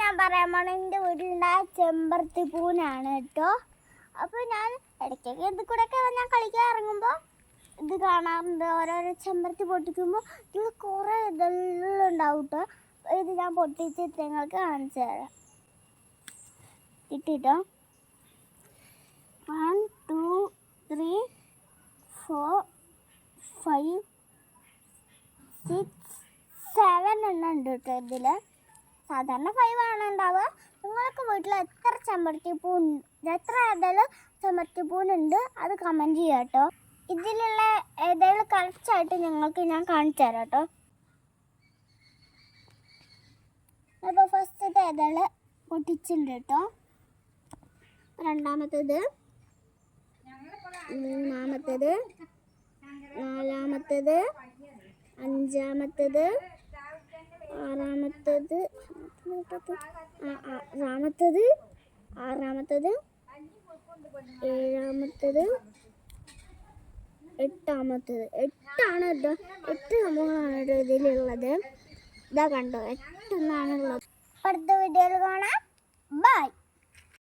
ഞാൻ പറയാൻ പോണ എൻ്റെ വീട്ടിലുണ്ടായ ചെമ്പരത്തി പൂനാണ് കേട്ടോ. അപ്പോൾ ഞാൻ ഇടയ്ക്കൊക്കെ ഇത് കൂടെയൊക്കെ ഞാൻ കളിക്കാൻ ഇറങ്ങുമ്പോൾ ഇത് കാണാറുണ്ട്. ഓരോരോ ചെമ്പരത്തി പൊട്ടിക്കുമ്പോൾ ഇത് കുറേ ഇതെല്ലാം ഉണ്ടാവും കേട്ടോ. ഇത് ഞാൻ പൊട്ടിച്ചിട്ട് നിങ്ങൾക്ക് കാണിച്ചു തരാം. കിട്ടിട്ടോ 1 2 3 4 5 6 7 എണ്ണം ഉണ്ട് കേട്ടോ. ഇതിൽ സാധാരണ 5 ആണ് ഉണ്ടാവുക. നിങ്ങൾക്ക് വീട്ടിൽ എത്ര ഏതെങ്കിലും ചെമ്പരത്തി പൂനുണ്ട് അത് കമൻറ്റ് ചെയ്യാം കേട്ടോ. ഇതിലുള്ള ഏതെങ്കിലും കറക്റ്റായിട്ട് നിങ്ങൾക്ക് ഞാൻ കാണിച്ചു തരാം കേട്ടോ. അപ്പോൾ ഫസ്റ്റത്തെ ഏതെങ്കിലും പൊട്ടിച്ചിട്ടുണ്ട് കേട്ടോ. രണ്ടാമത്തേത്, മൂന്നാമത്തേത്, നാലാമത്തേത്, അഞ്ചാമത്തേത്, ആറാമത്തേത്, ആറാമത്തേത്, ഏഴാമത്തേത്, എട്ടാമത്തേത്. 8 കേട്ടോ. 8 സംഭവങ്ങളാണ് കേട്ടോ ഇതിലുള്ളത്. ഇതാ കണ്ടോ, 8 എണ്ണാണുള്ളത്. അടുത്ത വീഡിയോയിൽ കാണാം. ബൈ.